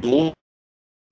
2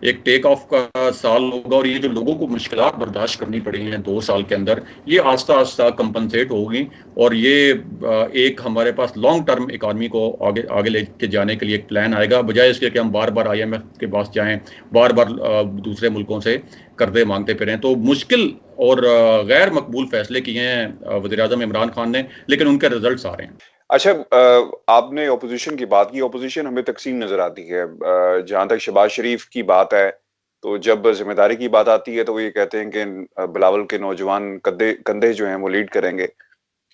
ایک ٹیک آف کا سال ہوگا، اور یہ جو لوگوں کو مشکلات برداشت کرنی پڑی ہیں 2 سال کے اندر، یہ آہستہ آہستہ کمپنسیٹ ہوگی، اور یہ ایک ہمارے پاس لانگ ٹرم اکانومی کو آگے لے کے جانے کے لیے ایک پلان آئے گا، بجائے اس کے کہ ہم بار بار IMF کے پاس جائیں، بار بار دوسرے ملکوں سے قرضے مانگتے پھریں. تو مشکل اور غیر مقبول فیصلے کیے ہیں وزیر اعظم عمران خان نے، لیکن ان کے ریزلٹس آ رہے ہیں. اچھا، آپ نے اپوزیشن کی بات کی. اپوزیشن ہمیں تقسیم نظر آتی ہے. جہاں تک شہباز شریف کی بات ہے تو جب ذمہ داری کی بات آتی ہے تو وہ یہ کہتے ہیں کہ بلاول کے نوجوان کندھے جو ہیں وہ لیڈ کریں گے.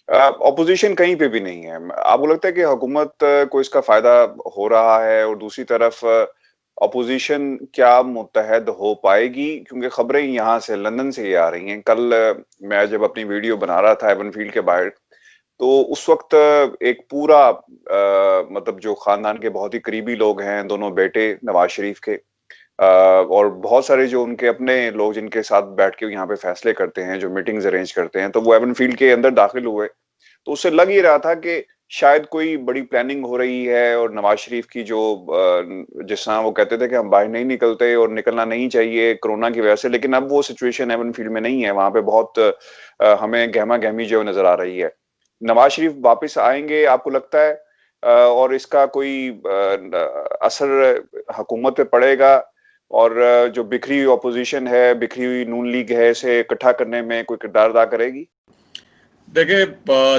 اپوزیشن کہیں پہ بھی نہیں ہے. آپ کو لگتا ہے کہ حکومت کو اس کا فائدہ ہو رہا ہے؟ اور دوسری طرف اپوزیشن کیا متحد ہو پائے گی؟ کیونکہ خبریں یہاں سے لندن سے یہ آ رہی ہیں. کل میں جب اپنی ویڈیو بنا رہا تھا ایون فیلڈ کے باہر، تو اس وقت ایک پورا مطلب جو خاندان کے بہت ہی قریبی لوگ ہیں، دونوں بیٹے نواز شریف کے، اور بہت سارے جو ان کے اپنے لوگ جن کے ساتھ بیٹھ کے یہاں پہ فیصلے کرتے ہیں، جو میٹنگز ارینج کرتے ہیں، تو وہ ایون فیلڈ کے اندر داخل ہوئے. تو اس سے لگ ہی رہا تھا کہ شاید کوئی بڑی پلاننگ ہو رہی ہے، اور نواز شریف کی جو جس طرح وہ کہتے تھے کہ ہم باہر نہیں نکلتے اور نکلنا نہیں چاہیے کرونا کی وجہ سے، لیکن اب وہ سچویشن ایون فیلڈ میں نہیں ہے. وہاں پہ بہت ہمیں گہما گہمی جو نظر آ رہی ہے. نواز شریف واپس آئیں گے آپ کو لگتا ہے؟ اور اس کا کوئی اثر حکومت پہ پڑے گا؟ اور جو بکھری ہوئی اپوزیشن ہے، بکھری ہوئی نون لیگ ہے، اسے اکٹھا کرنے میں کوئی کردار ادا کرے گی؟ دیکھیں،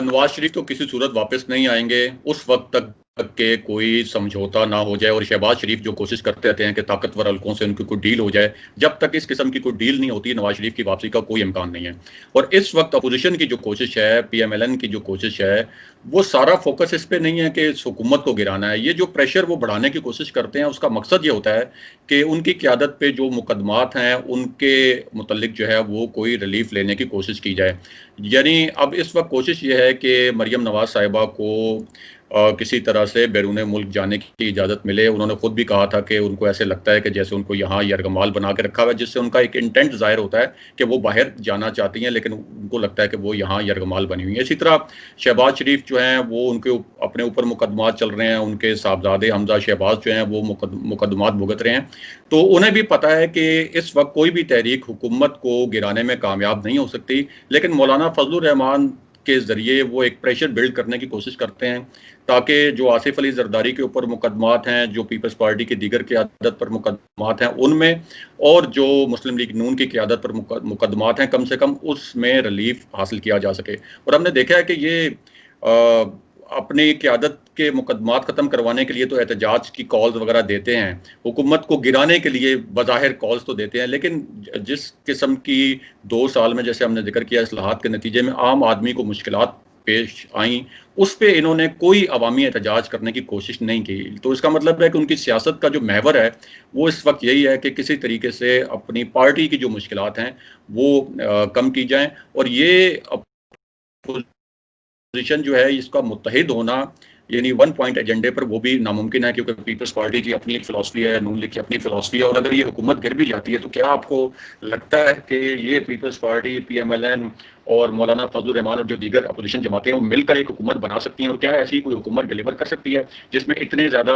نواز شریف تو کسی صورت واپس نہیں آئیں گے اس وقت تک کہ کوئی سمجھوتا نہ ہو جائے. اور شہباز شریف جو کوشش کرتے رہتے ہیں کہ طاقتور حلقوں سے ان کی کوئی ڈیل ہو جائے، جب تک اس قسم کی کوئی ڈیل نہیں ہوتی نواز شریف کی واپسی کا کوئی امکان نہیں ہے. اور اس وقت اپوزیشن کی جو کوشش ہے، PMLN کی جو کوشش ہے، وہ سارا فوکس اس پہ نہیں ہے کہ اس حکومت کو گرانا ہے. یہ جو پریشر وہ بڑھانے کی کوشش کرتے ہیں، اس کا مقصد یہ ہوتا ہے کہ ان کی قیادت پہ جو مقدمات ہیں ان کے متعلق جو ہے وہ کوئی ریلیف لینے کی کوشش کی جائے. یعنی اب اس وقت کوشش یہ ہے کہ مریم نواز صاحبہ کو کسی طرح سے بیرون ملک جانے کی اجازت ملے. انہوں نے خود بھی کہا تھا کہ ان کو ایسے لگتا ہے کہ جیسے ان کو یہاں یرغمال بنا کے رکھا ہوا ہے، جس سے ان کا ایک انٹینٹ ظاہر ہوتا ہے کہ وہ باہر جانا چاہتی ہیں، لیکن ان کو لگتا ہے کہ وہ یہاں یرغمال بنی ہوئی ہیں. اسی طرح شہباز شریف جو ہیں وہ ان کے اپنے اوپر مقدمات چل رہے ہیں، ان کے صاحبزادے حمزہ شہباز جو ہیں وہ مقدمات بھگت رہے ہیں. تو انہیں بھی پتہ ہے کہ اس وقت کوئی بھی تحریک حکومت کو گرانے میں کامیاب نہیں ہو سکتی، لیکن مولانا فضل الرحمان کے ذریعے وہ ایک پریشر بلڈ کرنے کی کوشش کرتے ہیں تاکہ جو آصف علی زرداری کے اوپر مقدمات ہیں، جو پیپلز پارٹی کی دیگر قیادت پر مقدمات ہیں ان میں، اور جو مسلم لیگ نون کی قیادت پر مقدمات ہیں، کم سے کم اس میں ریلیف حاصل کیا جا سکے. اور ہم نے دیکھا ہے کہ یہ اپنی قیادت کے مقدمات ختم کروانے کے لیے تو احتجاج کی کالز وغیرہ دیتے ہیں، حکومت کو گرانے کے لیے بظاہر کالز تو دیتے ہیں، لیکن جس قسم کی 2 سال میں جیسے ہم نے ذکر کیا اصلاحات کے نتیجے میں عام آدمی کو مشکلات پیش آئیں، اس پہ انہوں نے کوئی عوامی احتجاج کرنے کی کوشش نہیں کی. تو اس کا مطلب ہے کہ ان کی سیاست کا جو محور ہے وہ اس وقت یہی ہے کہ کسی طریقے سے اپنی پارٹی کی جو مشکلات ہیں وہ کم کی جائیں. اور یہ اپوزیشن جو ہے اس کا متحد ہونا، یعنی 1 پوائنٹ ایجنڈے پر، وہ بھی ناممکن ہے، کیونکہ پیپلز پارٹی کی اپنی ایک فلسفی ہے، نون لیگ کی اپنی فلسفی ہے. اور اگر یہ حکومت گر بھی جاتی ہے تو کیا آپ کو لگتا ہے کہ یہ پیپلز پارٹی، PMLN اور مولانا فضل الرحمان اور جو دیگر اپوزیشن جماعتیں ہیں وہ مل کر ایک حکومت بنا سکتی ہیں؟ اور کیا ایسی کوئی حکومت ڈیلیور کر سکتی ہے جس میں اتنے زیادہ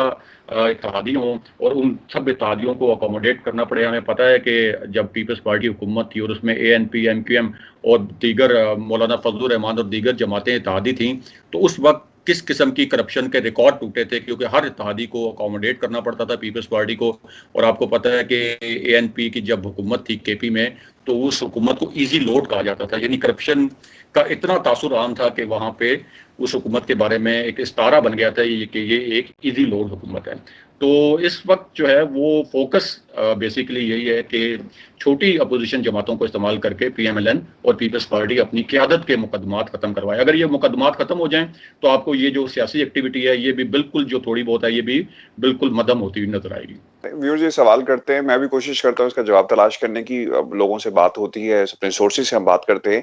اتحادی ہوں اور ان سب اتحادیوں کو اکوموڈیٹ کرنا پڑے؟ ہمیں پتہ ہے کہ جب پیپلز پارٹی حکومت تھی اور اس میں ANP، MQM اور دیگر مولانا فضل الرحمان اور دیگر جماعتیں اتحادی تھیں، تو اس وقت کس قسم کی کرپشن کے ریکارڈ ٹوٹے تھے، کیونکہ ہر اتحادی کو اکوموڈیٹ کرنا پڑتا تھا پیپلز پارٹی کو. اور آپ کو پتہ ہے کہ ANP کی جب حکومت تھی KP میں، تو اس حکومت کو ایزی لوڈ کہا جاتا تھا. یعنی کرپشن کا اتنا تاثر عام تھا کہ وہاں پہ اس حکومت کے بارے میں ایک استعارہ بن گیا تھا کہ یہ ایک ایزی لوڈ حکومت ہے. تو اس وقت جو ہے وہ فوکس بیسیکلی یہی ہے کہ چھوٹی اپوزیشن جماعتوں کو استعمال کر کے PMLN اور پیپلز پارٹی اپنی قیادت کے مقدمات ختم کروائے. اگر یہ مقدمات ختم ہو جائیں تو آپ کو یہ جو سیاسی ایکٹیویٹی ہے یہ بھی بالکل جو تھوڑی بہت ہے یہ بھی بالکل مدھم ہوتی ہوئی نظر آئے گی. ویورز یہ سوال کرتے ہیں، میں بھی کوشش کرتا ہوں اس کا جواب تلاش کرنے کی. لوگوں سے بات ہوتی ہے، اپنے سورسز سے ہم بات کرتے ہیں.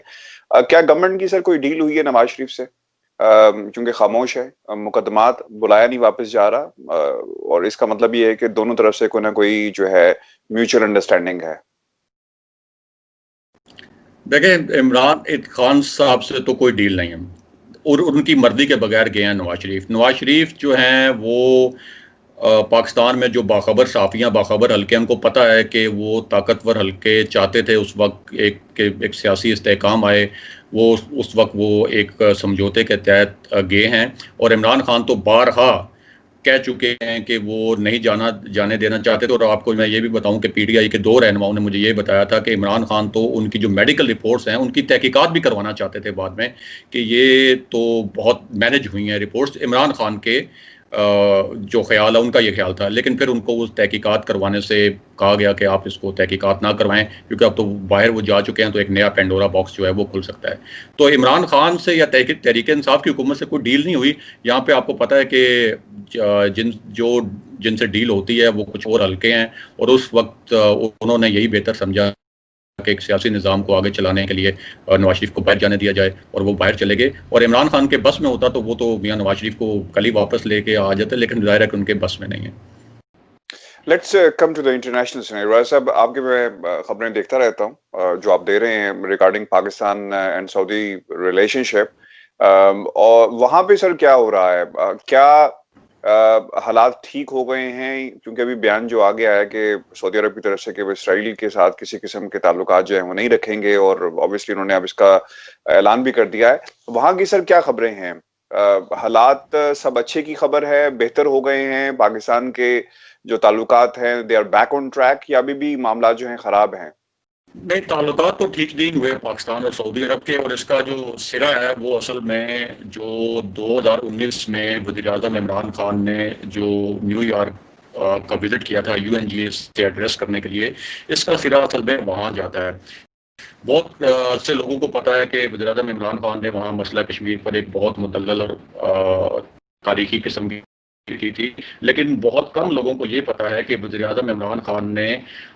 کیا گورنمنٹ کی سر کوئی ڈیل ہوئی ہے نواز شریف سے؟ چونکہ خاموش ہے، مقدمات بلایا نہیں، واپس جا رہا، اور اس کا مطلب یہ ہے کہ دونوں طرف سے کوئی نہ کوئی جو ہے میوچل انڈرسٹینڈنگ ہے. دیکھیں، عمران خان صاحب سے تو کوئی ڈیل نہیں ہے، اور ان کی مرضی کے بغیر گئے ہیں نواز شریف. نواز شریف جو ہیں وہ پاکستان میں جو باخبر صحافیاں باخبر حلقے ان کو پتہ ہے کہ وہ طاقتور حلقے چاہتے تھے اس وقت ایک سیاسی استحکام آئے، وہ اس وقت وہ ایک سمجھوتے کے تحت گئے ہیں، اور عمران خان تو بارہا کہہ چکے ہیں کہ وہ نہیں جانے دینا چاہتے تھے. اور آپ کو میں یہ بھی بتاؤں کہ پی ٹی آئی کے 2 رہنماؤں نے مجھے یہ بتایا تھا کہ عمران خان تو ان کی جو میڈیکل رپورٹس ہیں ان کی تحقیقات بھی کروانا چاہتے تھے بعد میں، کہ یہ تو بہت مینج ہوئی ہیں رپورٹس. عمران خان کے جو خیال ہے ان کا یہ خیال تھا، لیکن پھر ان کو وہ تحقیقات کروانے سے کہا گیا کہ آپ اس کو تحقیقات نہ کروائیں، کیونکہ اب تو باہر وہ جا چکے ہیں، تو ایک نیا پینڈورا باکس جو ہے وہ کھل سکتا ہے. تو عمران خان سے یا تحریک انصاف کی حکومت سے کوئی ڈیل نہیں ہوئی. یہاں پہ آپ کو پتہ ہے کہ جن سے ڈیل ہوتی ہے وہ کچھ اور حلقے ہیں، اور اس وقت انہوں نے یہی بہتر سمجھا کہ ایک سیاسی نظام کو آگے چلانے کے لیے نواز شریف کو باہر جانے دیا جائے، اور وہ باہر چلے گئے. اور عمران خان کے بس میں ہوتا تو وہ تو میاں نواز شریف کو کل ہی واپس لے کے آ جاتے، لیکن ظاہر ہے کہ ان کے بس میں نہیں ہے. Let's come to the international scenario. Raz صاحب، آپ کے میں خبریں دیکھتا رہتا ہوں جو آپ دے رہے ہیں regarding Pakistan and Saudi relationship, اور وہاں پہ سر کیا ہو رہا ہے؟ کیا حالات ٹھیک ہو گئے ہیں؟ کیونکہ ابھی بیان جو آ گیا ہے کہ سعودی عرب کی طرف سے کہ وہ اسرائیل کے ساتھ کسی قسم کے تعلقات جو ہیں وہ نہیں رکھیں گے، اور obviously انہوں نے اب اس کا اعلان بھی کر دیا ہے. وہاں کی سر کیا خبریں ہیں؟ حالات سب اچھے کی خبر ہے، بہتر ہو گئے ہیں؟ پاکستان کے جو تعلقات ہیں they are back on track, یا ابھی بھی معاملات جو ہیں خراب ہیں؟ نہیں، تعلقات تو ٹھیک نہیں ہوئے پاکستان اور سعودی عرب کے، اور اس کا جو سرا ہے وہ اصل میں جو 2019 میں وزیر اعظم عمران خان نے جو نیو یارک کا وزٹ کیا تھا UNGA سے ایڈریس کرنے کے لیے، اس کا سرا اصل میں وہاں جاتا ہے. بہت سے لوگوں کو پتا ہے کہ وزیر اعظم عمران خان نے وہاں مسئلہ کشمیر پر ایک بہت مدلل اور تاریخی قسم کی تھی، لیکن بہت کم لوگوں کو یہ پتا ہے کہ وزیر اعظم عمران خان نے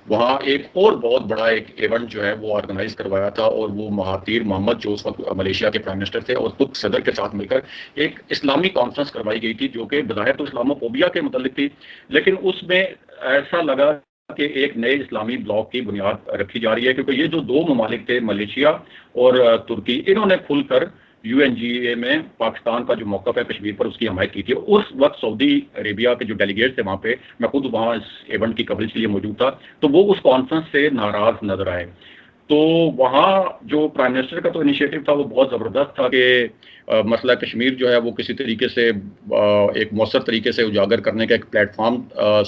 وہاں ایک اور بہت بڑا ایک ایونٹ جو ہے وہ آرگنائز کروایا تھا، اور وہ مہاتیر محمد جو اس وقت ملیشیا کے پرائم منسٹر تھے اور ترک صدر کے ساتھ مل کر ایک اسلامی کانفرنس کروائی گئی تھی، جو کہ بظاہر تو اسلاموفوبیا کے متعلق تھی، لیکن اس میں ایسا لگا کہ ایک نئے اسلامی بلاک کی بنیاد رکھی جا رہی ہے، کیونکہ یہ جو 2 ممالک تھے ملیشیا اور ترکی، انہوں نے کھل کر UNGA میں پاکستان کا جو موقف ہے کشمیر پر اس کی حمایت کی تھی. اس وقت سعودی عربیہ کے جو ڈیلیگیٹ تھے وہاں پہ، میں خود وہاں اس ایونٹ کی کوریج کے لیے موجود تھا، تو وہ اس کانفرنس سے ناراض نظر آئے. تو وہاں جو پرائم منسٹر کا تو انیشیٹو تھا وہ بہت زبردست تھا کہ مسئلہ کشمیر جو ہے وہ کسی طریقے سے ایک مؤثر طریقے سے اجاگر کرنے کا ایک پلیٹ فارم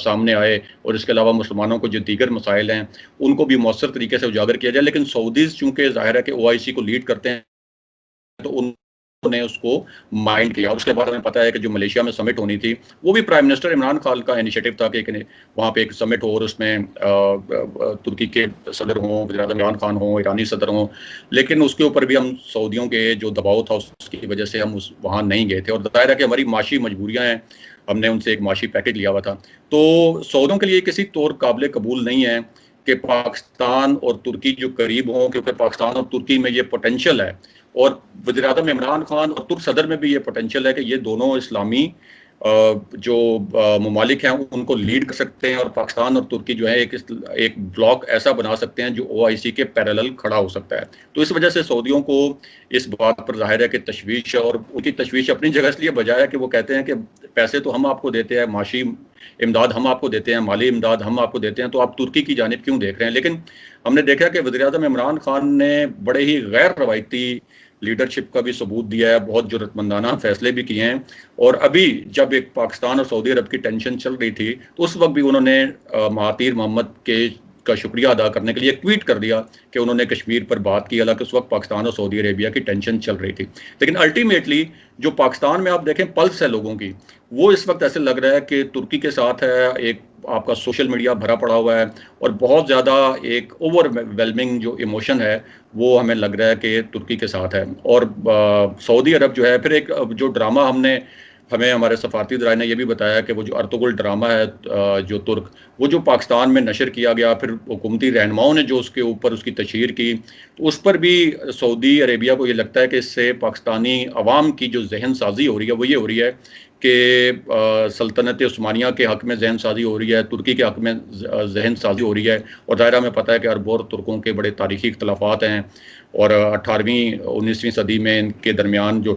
سامنے آئے، اور اس کے علاوہ مسلمانوں کو جو دیگر مسائل ہیں ان کو بھی مؤثر طریقے سے اجاگر کیا جائے. لیکن سعودیز چونکہ ظاہر ہے کہ OIC کو لیڈ کرتے ہیں، تو انہوں نے اس کو مائنڈ کیا. اس کے بعد ہمیں پتا ہے کہ جو ملیشیا میں سمٹ ہونی تھی وہ بھی پرائم منسٹر عمران خان کا انیشیٹو تھا کہ وہاں پہ ایک سمٹ ہو، اور اس میں ترکی کے صدر ہوں، وزیر اعظم عمران خان ہوں، ایرانی صدر ہوں، لیکن اس کے اوپر بھی ہم سعودیوں کے جو دباؤ تھا اس کی وجہ سے ہم وہاں نہیں گئے تھے. اور ظاہر ہے کہ ہماری معاشی مجبوریاں ہیں، ہم نے ان سے ایک معاشی پیکج لیا ہوا تھا. تو سعودیوں کے لیے کسی طور قابل قبول نہیں ہے کہ پاکستان اور ترکی جو قریب ہوں، کیونکہ پاکستان اور ترکی میں یہ پوٹینشیل ہے، اور وزیر اعظم عمران خان اور ترک صدر میں بھی یہ پوٹینشیل ہے کہ یہ دونوں اسلامی جو ممالک ہیں ان کو لیڈ کر سکتے ہیں، اور پاکستان اور ترکی جو ہے ایک بلاک ایسا بنا سکتے ہیں جو OIC کے پیرالل کھڑا ہو سکتا ہے. تو اس وجہ سے سعودیوں کو اس بات پر ظاہر ہے کہ تشویش ہے، اور ان کی تشویش اپنی جگہ اس لیے بجائے کہ وہ کہتے ہیں کہ پیسے تو ہم آپ کو دیتے ہیں، معاشی امداد ہم آپ کو دیتے ہیں، مالی امداد ہم آپ کو دیتے ہیں، تو آپ ترکی کی جانب کیوں دیکھ رہے ہیں؟ لیکن ہم نے دیکھا کہ وزیر اعظم عمران خان نے بڑے ہی غیر روایتی لیڈرشپ کا بھی ثبوت دیا ہے، بہت جرأت مندانہ فیصلے بھی کیے ہیں. اور ابھی جب ایک پاکستان اور سعودی عرب کی ٹینشن چل رہی تھی تو اس وقت بھی انہوں نے مہاتیر محمد کا شکریہ ادا کرنے کے لیے ایک ٹویٹ کر دیا کہ انہوں نے کشمیر پر بات کی، حالانکہ اس وقت پاکستان اور سعودی عربیہ کی ٹینشن چل رہی تھی. لیکن الٹیمیٹلی جو پاکستان میں آپ دیکھیں پلس ہے لوگوں کی، وہ اس وقت ایسے لگ رہا ہے کہ ترکی کے ساتھ ہے. ایک آپ کا سوشل میڈیا بھرا پڑا ہوا ہے، اور بہت زیادہ ایک اوور ویلمنگ جو ایموشن ہے وہ ہمیں لگ رہا ہے کہ ترکی کے ساتھ ہے. اور سعودی عرب جو ہے پھر ایک جو ڈرامہ ہمیں ہمارے سفارتی ذرائع نے یہ بھی بتایا کہ وہ جو ارطغرل ڈرامہ ہے جو ترک، وہ جو پاکستان میں نشر کیا گیا، پھر حکومتی رہنماؤں نے جو اس کے اوپر اس کی تشہیر کی، تو اس پر بھی سعودی عربیہ کو یہ لگتا ہے کہ اس سے پاکستانی عوام کی جو ذہن سازی ہو رہی ہے وہ یہ ہو رہی ہے کہ سلطنت عثمانیہ کے حق میں ذہن سازی ہو رہی ہے، ترکی کے حق میں ذہن سازی ہو رہی ہے. اور دائرہ میں پتہ ہے کہ عرب اور ترکوں کے بڑے تاریخی اختلافات ہیں، اور 18ویں 19ویں صدی میں ان کے درمیان جو